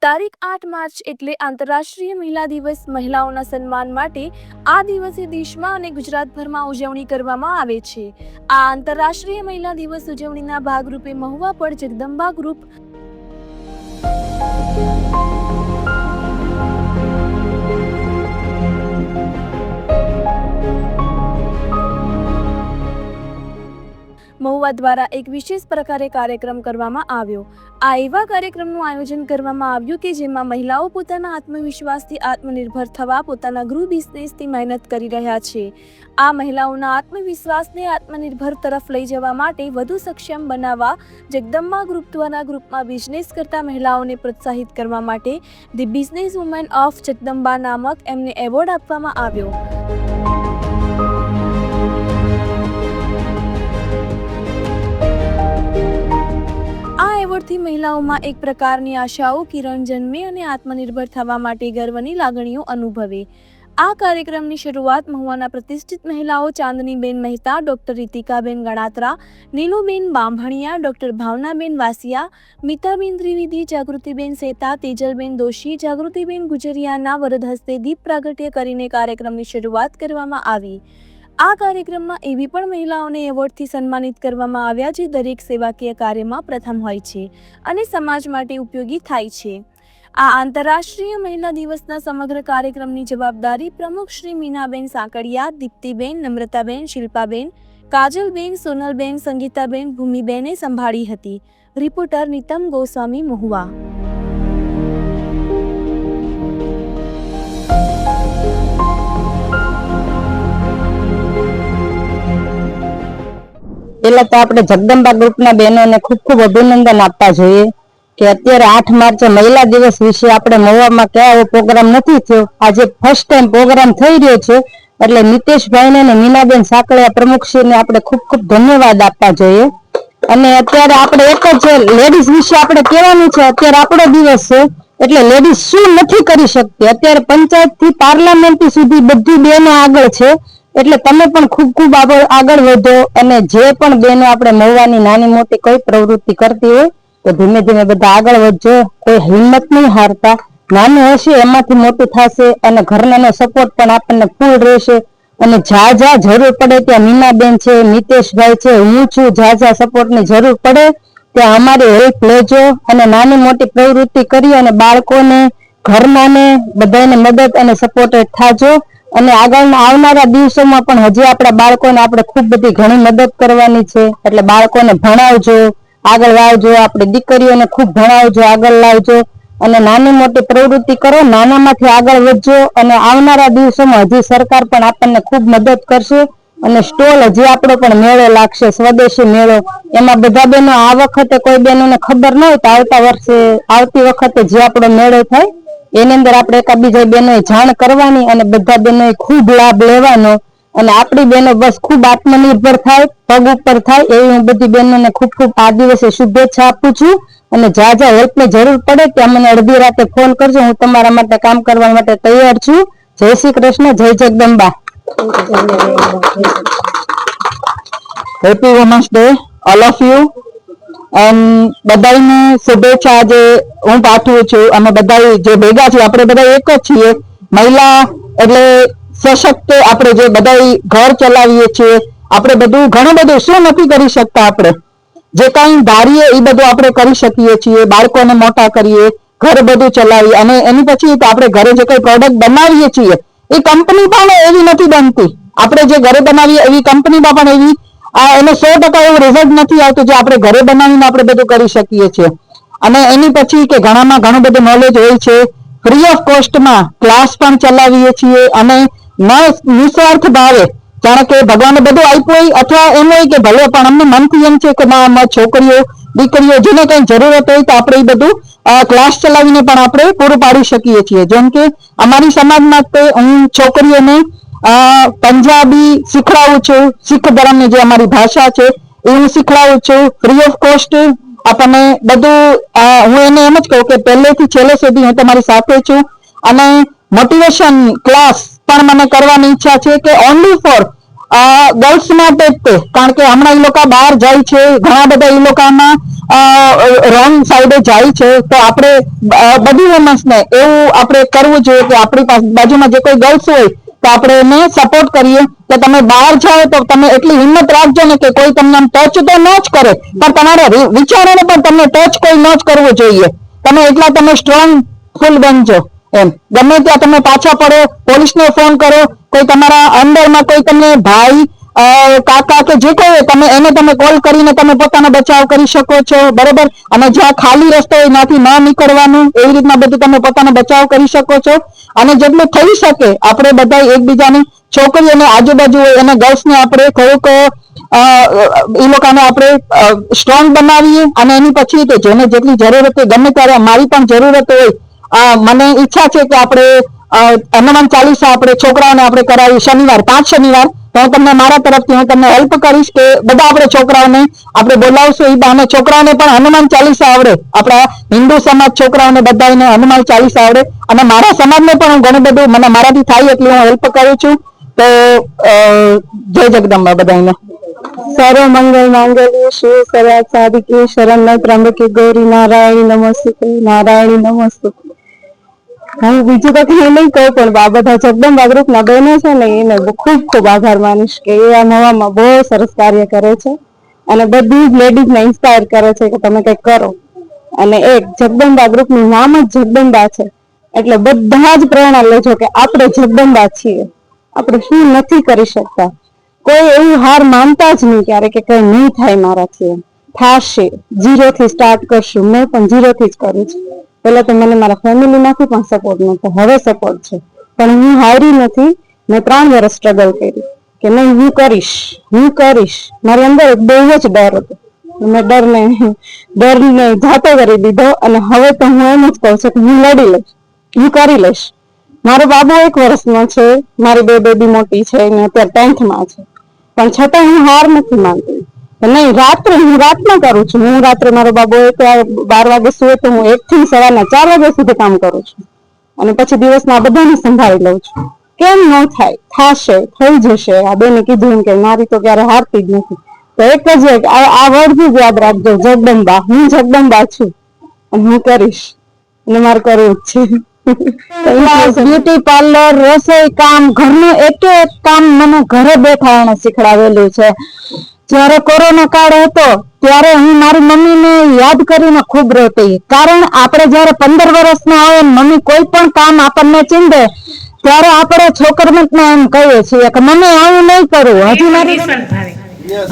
તારીખ 8 માર્ચ એટલે આંતરરાષ્ટ્રીય મહિલા દિવસ. મહિલાઓના સન્માન માટે આ દિવસે દેશમાં અને ગુજરાતભરમાં ઉજવણી કરવામાં આવે છે. આ આંતરરાષ્ટ્રીય મહિલા દિવસ ઉજવણીના ભાગરૂપે મહુવા પર જગદંબા ગ્રુપ મહુવા દ્વારા એક વિશેષ પ્રકારે કાર્યક્રમ કરવામાં આવ્યો. આ એવા કાર્યક્રમનું આયોજન કરવામાં આવ્યું કે જેમાં મહિલાઓ પોતાના આત્મવિશ્વાસથી આત્મનિર્ભર થવા પોતાના ગૃહ બિઝનેસથી મહેનત કરી રહ્યા છે. આ મહિલાઓના આત્મવિશ્વાસને આત્મનિર્ભર તરફ લઈ જવા માટે વધુ સક્ષમ બનાવવા જગદંબા ગ્રુપ દ્વારા ગ્રુપમાં બિઝનેસ કરતા મહિલાઓને પ્રોત્સાહિત કરવા માટે the business women of Jagdamba નામક એમને એવોર્ડ આપવામાં આવ્યો. એવોર્ડથી મહિલાઓમાં એક પ્રકારની આશાઓ કિરણ જન્મે અને આત્મનિર્ભર થવા માટે ગર્વની લાગણીઓ અનુભવે. આ કાર્યક્રમની શરૂઆત મહુવાના પ્રતિષ્ઠિત મહિલાઓ ચાંદનીબેન મહેતા, ડોક્ટર રીતિકાબેન ગણાત્રા, નીલુબેન બાંભણિયા, ડોક્ટર ભાવનાબેન વાસિયા, મિતાબેન ત્રિવેદી, જાગૃતિબેન સેતા, તેજલબેન દોશી, જાગૃતિબેન ગુજરિયાના વરદ હસ્તે દીપ પ્રાગટ્ય કરીને કાર્યક્રમની શરૂઆત કરવામાં આવી. આ કાર્યક્રમમાં એવી પણ મહિલાઓને એવોર્ડથી સન્માનિત કરવામાં આવ્યા જે દરેક સેવાકીય કાર્યમાં પ્રથમ હોય છે અને સમાજ માટે ઉપયોગી થાય છે. આ આંતરરાષ્ટ્રીય મહિલા દિવસના સમગ્ર કાર્યક્રમની જવાબદારી પ્રમુખ શ્રી મીનાબેન સાંકળિયા, દીપ્તિબેન, નમ્રતાબેન, શિલ્પાબેન, કાજલબેન, સોનલબેન, સંગીતાબેન, ભૂમિબેને સંભાળી હતી. રિપોર્ટર નીતમ ગોસ્વામી, મહુવા. પેલા તો આપણે જગદંબા ગ્રુપના બહેનોને ખૂબ ખૂબ અભિનંદન આપવા જોઈએ કે અત્યારે 8 માર્ચે મહિલા દિવસ વિશે આપણે મહુવામાં કયા પ્રોગ્રામ નથી થયો. આજે ફર્સ્ટ ટાઈમ પ્રોગ્રામ થઈ રહ્યો છે એટલે નીતેશભાઈને અને મીનાબેન સાંકળિયા પ્રમુખશ્રીને આપણે ખૂબ ખૂબ ધન્યવાદ આપવા જોઈએ. અને અત્યારે આપણે એક જ લેડીઝ વિશે આપણે કહેવાનું છે. અત્યારે આપણો દિવસ છે એટલે લેડીઝ શું નથી કરી શકતી. અત્યારે પંચાયત થી પાર્લામેન્ટ સુધી બધી બહેનો આગળ છે એટલે તમે પણ ખૂબ ખૂબ આગળ વધો. અને જે પણ બહેનો આપણે મહુવાની નાની મોટી કોઈ પ્રવૃત્તિ કરતી હોય તો ધીમે ધીમે બધા આગળ વધજો. કોઈ હિંમત નહીં હારતા. નાનું હશે એમાંથી મોટું થશે અને ઘરનાનો સપોર્ટ પણ આપણને ફૂલ રહેશે. અને જ્યાં જરૂર પડે ત્યાં મીનાબેન છે, નીતેશભાઈ છે, હું છું, જ્યાં સપોર્ટની જરૂર પડે ત્યાં અમારી હેલ્પ લેજો અને નાની મોટી પ્રવૃત્તિ કરી અને બાળકોને, ઘરનાને બધાને મદદ અને સપોર્ટેડ થાજો. અને આવનારા દિવસોમાં પણ હજી આપણા બાળકોને આપણે ખૂબ બધી ઘણી મદદ કરવાની છે એટલે બાળકોને ભણાવજો, આગળ લાવજો. આપણે દીકરીઓને ખૂબ ભણાવજો, આગળ લાવજો અને નાની મોટી પ્રવૃત્તિ કરો, નાનામાંથી આગળ વધજો. અને આવનારા દિવસોમાં હજી સરકાર પણ આપણને ખૂબ મદદ કરશે અને સ્ટોલ હજી આપણો પણ મેળો લાગશે, સ્વદેશી મેળો. એમાં બધા બહેનો આ વખતે કોઈ બહેનોને ખબર ન હોય તો આવતી વખતે જે આપણો મેળો થાય એની અંદર આપણે એકાબીજા બહેનોએ જાણ કરવાની અને બધા બહેનોએ ખૂબ લાભ લેવાનો અને આપણી બહેનો બસ ખૂબ આત્મનિર્ભર થાય, પગ ઉપર થાય એવી હું બધી બહેનોને ખૂબ ખૂબ આ દિવસે શુભેચ્છા આપું છું. અને જ્યાં હેલ્પની જરૂર પડે ત્યાં મને અડધી રાતે ફોન કરજો. હું તમારા માટે કામ કરવા માટે તૈયાર છું. જય શ્રી કૃષ્ણ, જય Jagdamba. Happy women's day all of you. બધાને શુભેચ્છા આજે હું પાઠવું છું. અમે બધા જે ભેગા છીએ આપણે બધા એક જ છીએ. મહિલા એટલે સશક્ત. આપણે જે બધા ઘર ચલાવીએ છીએ, આપણે બધું ઘણું બધું શું નથી કરી શકતા. આપણે જે કઈ ધારીએ એ બધું આપણે કરી શકીએ છીએ. બાળકોને મોટા કરીએ, ઘર બધું ચલાવીએ અને એની પછી આપણે ઘરે જે કઈ પ્રોડક્ટ બનાવીએ છીએ એ કંપની પણ એવી નથી બનતી. આપણે જે ઘરે બનાવીએ એવી કંપનીમાં પણ એવી એનો 100% એવું રિઝલ્ટ નથી આવતું જે આપણે ઘરે બનાવીને આપણે બધું કરી શકીએ છીએ. અને એની પછી કે ઘણામાં ઘણું બધું નોલેજ હોય છે. ફ્રી ઓફ કોસ્ટમાં ક્લાસ પણ ચલાવીએ છીએ અને નિસ્વાર્થ ભાવે, જાણે કે ભગવાને બધું આપ્યું હોય અથવા એમ હોય કે ભલે પણ અમને મનથી એમ છે કે ના છોકરીઓ દીકરીઓ જેને કઈ જરૂરત હોય તો આપણે એ બધું ક્લાસ ચલાવીને પણ આપણે પૂરું પાડી શકીએ છીએ. જેમ કે અમારી સમાજમાં હું છોકરીઓને પંજાબી શીખડાવું છું. શીખ ધર્મની જે અમારી ભાષા છે એ હું શીખડાવું છું ફ્રી ઓફ કોસ્ટ. આપણને બધું હું એને એમ જ કહું કે પહેલેથી છેલ્લે સુધી હું તમારી સાથે છું. અને મોટિવેશન ક્લાસ પણ મને કરવાની ઈચ્છા છે કે ઓનલી ફોર ગર્લ્સ માટે જ તે, કારણ કે હમણાં એ લોકો બહાર જાય છે, ઘણા બધા એ લોકોના રોંગ સાઈડે જાય છે, તો આપણે બધી વુમન્સને એવું આપણે કરવું જોઈએ કે આપણી બાજુમાં જે કોઈ ગર્લ્સ હોય તો આપણે એને સપોર્ટ કરીએ કે તમે બહાર જાઓ તો તમે એટલી હિંમત રાખજો ને કે કોઈ તમને ટચ તો ન જ કરે, પણ તમારા વિચારોને પણ તમને ટચ કોઈ ન જ કરવું જોઈએ. તમે એટલા તમે સ્ટ્રોંગ ફૂલ બનજો એમ. ગમે ત્યાં તમે પાછા પડો, પોલીસને ફોન કરો, કોઈ તમારા અંદરમાં કોઈ તમને ભાઈ કાકા કે જે કોઈ તમે એને તમે કોલ કરીને તમે પોતાનો બચાવ કરી શકો છો, બરોબર. અને જ્યાં ખાલી રસ્તો હોય ત્યાંથી ન નીકળવાનું, એવી રીતના બધું તમે પોતાનો બચાવ કરી શકો છો. અને જેટલું થઈ શકે આપણે બધા એકબીજાની છોકરીઓને આજુબાજુ હોય એને ગર્લ્સને આપણે થોડુંક એ લોકોને આપણે સ્ટ્રોંગ બનાવીએ. અને એની પછી કે જેને જેટલી જરૂરત હોય, ગમે ત્યારે મારી પણ જરૂરત હોય, મને ઈચ્છા છે કે આપણે હનુમાન ચાલીસા આપણે છોકરાઓને આપણે કરાવી શનિવાર 5 શનિવાર, તો હું તમને મારા તરફથી હું તમને હેલ્પ કરીશ કે બધા આપણે છોકરાઓને આપણે બોલાવશું. એ બહાને છોકરાઓને પણ હનુમાન ચાલીસા આવડે, આપણા હિન્દુ સમાજ છોકરાઓને બધાને હનુમાન ચાલીસા આવડે. અને મારા સમાજને પણ હું ઘણું બધું મને મારાથી થાય એટલી હું હેલ્પ કરું છું. તો જય જગદંબા બધાને. સર્વ મંગલ માંગલ્ય શિવ સર્વાર્થ સાધિકે શરણ્ય ત્રંબકે ગૌરી નારાયણી નમસ્તુતે નારાયણી નમસ્તુતે. હું બીજું તો કઈ નહીં કહું, પણ આ બધા જગદંબા ગ્રુપના બહેનો છે ને એને ખૂબ ખૂબ આભાર માનીશ કે એ આ નવામાં બહુ સરસ કાર્ય કરે છે અને બધી જ લેડીઝને ઇન્સ્પાયર કરે છે કે તમે કંઈક કરો. અને એક જગદંબા ગ્રુપનું નામ જ જગદંબા છે, એટલે બધા જ પ્રેરણા લેજો કે આપણે જગદંબા છીએ, આપણે શું નથી કરી શકતા. કોઈ એવું હાર માનતા જ નહીં ક્યારે કે કઈ નહીં થાય મારાથી. થશે, 0 થી સ્ટાર્ટ કરશું. મેં પણ 0 થી જ કરું છું. પેલા તો મને મારા ફેમિલી માંથી પણ સપોર્ટ નતો, હવે સપોર્ટ છે. પણ હું હારી નથી. મેં 3 વર્ષ સ્ટ્રગલ કરી કે નહીં હું કરીશ. મારી અંદર એક બહુ જ ડર હતો. મેં ડરને જાતો કરી દીધો. અને હવે તો હું એમ જ કહું છું કે હું લડી લઈશ, હું કરી લઈશ. મારો બાબુ 1 વર્ષનો છે, મારી 2 બેબી મોટી છે ને અત્યારે 10th માં છે, પણ છતાં હું હાર નથી માનતી. નહીં, હું રાતમાં કરું છું. હું રાત્રે મારો બાબુ 12 વાગે સુવે તો હું 1 થી સવારના 4 વાગ્યા સુધી કામ કરું છું. અને પછી દિવસના બધાને સંભાળી લઉં છું. કેમ ન થાય? થશે, થઈ જશે. આ બેને કીધું કે મારી તો ક્યારે હારતી જ નથી. તો એક જ આ વર્ડ જ યાદ રાખજો, જગદંબા. હું જગદંબા છું અને હું કરીશ, અને મારે કરવું જ છે. બ્યુટી પાર્લર, રસોઈ કામ, ઘરનું એક કામ મને ઘરે બેઠા એને શીખડાવેલું છે. જયારે કોરોના કાળ હતો ત્યારે હું મારી મમ્મીને યાદ કરીને ખૂબ રોતી, કારણ આપણે જયારે 15 વર્ષના હોય મમ્મી કોઈ પણ કામ આપણને ચીંધે ત્યારે આપણે છોકરીને એમ કહીએ છીએ કે મમ્મી આવું નહીં કરવું. હજી મારી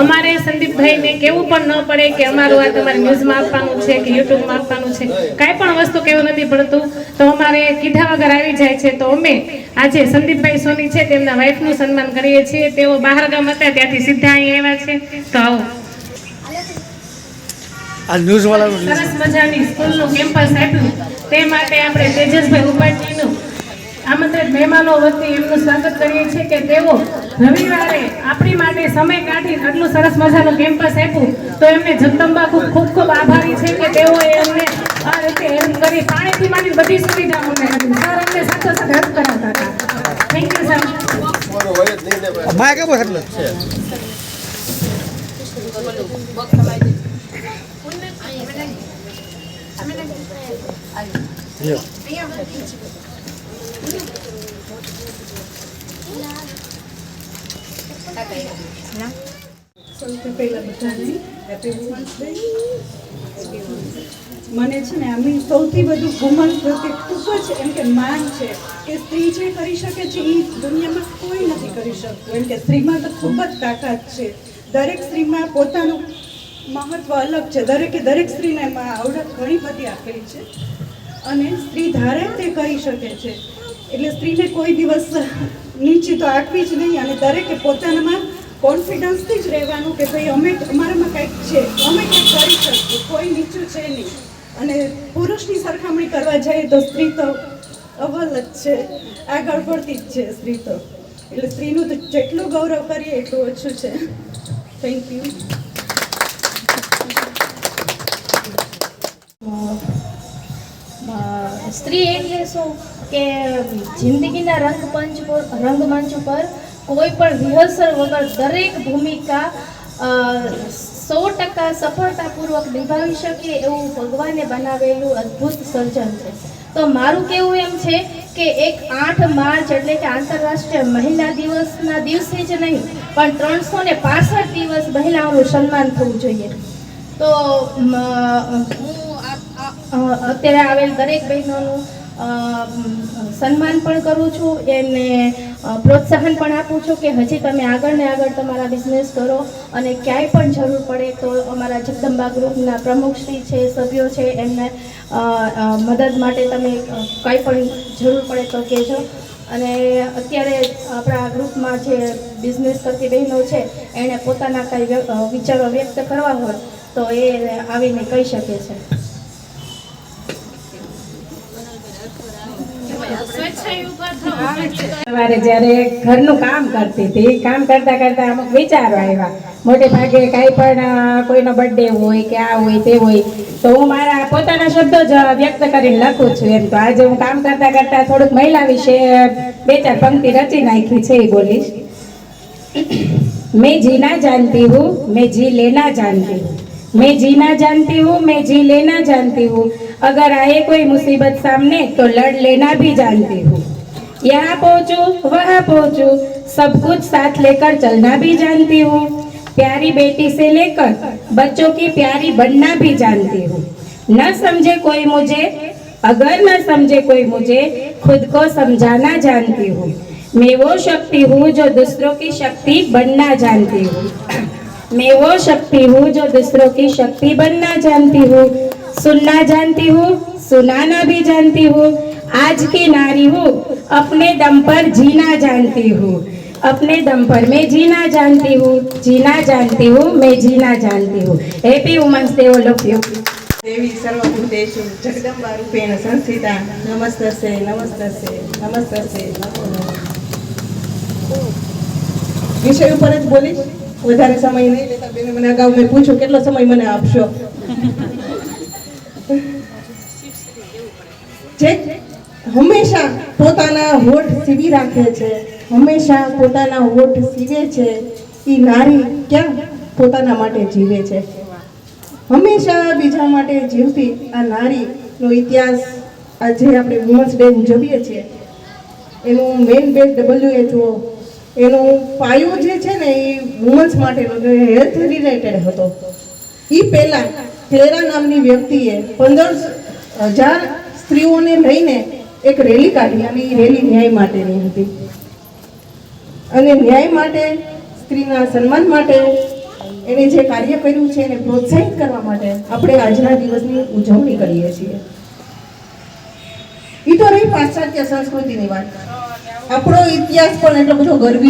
અમારે સંદીપભાઈને કેવું પણ ન પડે કે અમારું આ તમારે ન્યૂઝમાં આપવાનું છે કે યુટ્યુબમાં આપવાનું છે, કાંઈ પણ વસ્તુ કેવું નથી પડતું. તો અમારે કીધા વગર આવી જાય છે. તો અમે આજે સંદીપભાઈ સોની છે તેમના વાઈફનું સન્માન કરીએ છીએ. તેઓ બહાર ગામ હતા ત્યાંથી સીધા અહીં આવ્યા છે. તો આવો. આ ન્યૂઝ વાળાનું સરસ મજાની સ્કૂલનું કેમ્પસ આપ્યું તે માટે આપણે તેજસભાઈ ઉપાધ્યાયનું આમંત્રિત મહેમાનો વતી એમનું સ્વાગત કરીએ છીએ કે તેઓ રવિવારે આપણી માટે સમય કાઢી આટલું સરસ મજાનું કેમ્પસ આપ્યું. તો એમને જગદંબા ખૂબ ખૂબ આભારી છે કે તેઓએ અમને આ રીતે હેલ્પ કરી, પાણીથી માંડી બધી સુવિધા અમને કરી. સર અમને સાથે હેલ્પ કરાવતા હતા. Thank you sir. માય કેવો એટલે સૌથી પહેલા બધાને હેપી વુમન્સ ડે. મને છે ને આમ સૌથી વધુ વુમન પ્રત્યે ખૂબ જ એમ કે માન છે કે સ્ત્રી જે કરી શકે છે એ દુનિયામાં કોઈ નથી કરી શકતું. એમ કે સ્ત્રીમાં તો ખૂબ જ તાકાત છે. દરેક સ્ત્રીમાં પોતાનું મહત્વ અલગ છે. દરેક સ્ત્રીને એમાં આવડત ઘણી બધી આપેલી છે અને સ્ત્રી ધારે તે કરી શકે છે. એટલે સ્ત્રીને કોઈ દિવસ નીચે તો આંકવી જ નહીં. અને દરેકે પોતાનામાં કોન્ફિડન્સથી જ રહેવાનું કે ભાઈ અમારામાં કંઈક છે, અમે કંઈક કરી શકીએ, કોઈ નીચું છે નહીં. અને પુરુષની સરખામણી કરવા જઈએ તો સ્ત્રી તો અવ્વલ જ છે, આગળ પડતી જ છે સ્ત્રી તો. એટલે સ્ત્રીનું તો જેટલું ગૌરવ કરીએ એટલું ઓછું છે. Thank you. સ્ત્રી એટલે શું કે જિંદગીના રંગમંચ ઉપર કોઈ પણ રિહર્સલ વગર દરેક ભૂમિકા 100% સફળતાપૂર્વક નિભાવી શકે એવું ભગવાને બનાવેલું અદ્ભુત સર્જન છે. તો મારું કહેવું એમ છે કે એક 8 માર્ચ એટલે કે આંતરરાષ્ટ્રીય મહિલા દિવસના દિવસે જ નહીં પણ 365 દિવસ મહિલાઓનું સન્માન થવું જોઈએ. તો હું અત્યારે આવેલ દરેક બહેનોનું સન્માન પણ કરું છું, એમને પ્રોત્સાહન પણ આપું છું કે હજી તમે આગળ ને આગળ તમારા બિઝનેસ કરો અને ક્યાંય પણ જરૂર પડે તો અમારા જગદંબા ગ્રુપના પ્રમુખશ્રી છે, સભ્યો છે, એમને મદદ માટે તમે કંઈ પણ જરૂર પડે તો કહેજો. અને અત્યારે આપણા ગ્રુપમાં જે બિઝનેસ કરતી બહેનો છે એણે પોતાના કંઈ વિચારો વ્યક્ત કરવા હોય તો એ આવીને કહી શકે છે. સવારે જ્યારે ઘરનું કામ કરતી હતી, કામ કરતા કરતા અમુક વિચારો આવ્યા. મોટે ભાગે કાંઈ પણ કોઈનો બર્થડે હોય કે આ હોય તે હોય તો હું મારા પોતાના શબ્દો જ વ્યક્ત કરીને લખું છું. એમ તો આજે હું કામ કરતા કરતા થોડુંક મહિલા વિશે 2-4 પંક્તિ રચી નાખી છે, એ બોલીશ. मैं जीना जानती हूँ, मैं जी लेना जानती हूँ, मैं जीना जानती हूँ, मैं जी लेना जानती हूँ, अगर आए कोई मुसीबत सामने तो लड़ लेना भी जानती हूँ, यहाँ पहुँचूँ वहाँ पहुँचूँ सब कुछ साथ लेकर चलना भी जानती हूँ, प्यारी बेटी से लेकर बच्चों की प्यारी बनना भी जानती हूँ, न समझे कोई मुझे, अगर न समझे कोई मुझे, खुद को समझाना जानती हूँ, मैं वो शक्ति हूँ जो दूसरों की शक्ति बनना जानती हूँ, मैं वो शक्ति हूँ जो दूसरों की शक्ति बनना जानती हूँ, सुनना जानती हूँ, सुनाना भी जानती हूँ, आज की नारी हूँ, अपने दम पर जीना जानती हूँ, अपने दम पर मैं जीना जानती हूँ, जीना जानती हूँ, मैं जीना जानती हूँ. Happy women's day all of you. देवी सर्वभूतेषु जगदम्बा रूपेण संस्थिता नमस्तस्यै नमस्तस्यै नमस्तस्यै नमो नमः. વિષય ઉપર જ બોલીશ, વધારે સમય નહીં લેતા. બેને મને અગાઉ મેં પૂછ્યું કેટલો સમય મને આપશો. જે હંમેશા પોતાના હોઠ સીવી રાખે છે, હંમેશા પોતાના હોઠ સીવે છે, એ નારી ક્યાં પોતાના માટે જીવે છે. હંમેશા બીજા માટે જીવતી આ નારીનો ઇતિહાસ આજે આપણે વુમન્સ ડે ઉજવીએ છીએ. એનું મેઇન બેઝ WHO એનો પાયો જે છે ને એ વુમન્સ માટેનો હેલ્થ રિલેટેડ હતો. એ પહેલાં ક્લેરા નામની વ્યક્તિએ 15,000 સ્ત્રીઓને લઈને એક રેલી કાઢી અને એ રેલી ન્યાય માટેની હતી. અને ન્યાય માટે, સ્ત્રીના સન્માન માટે એને જે કાર્ય કર્યું છે એને પ્રોત્સાહિત કરવા માટે આપણે આજના દિવસની ઉજવણી કરીએ છીએ. એ તો રહી પાશ્ચાત્ય સંસ્કૃતિની વાત. આપણો ઇતિહાસ પણ એટલો બધો ગર્વિત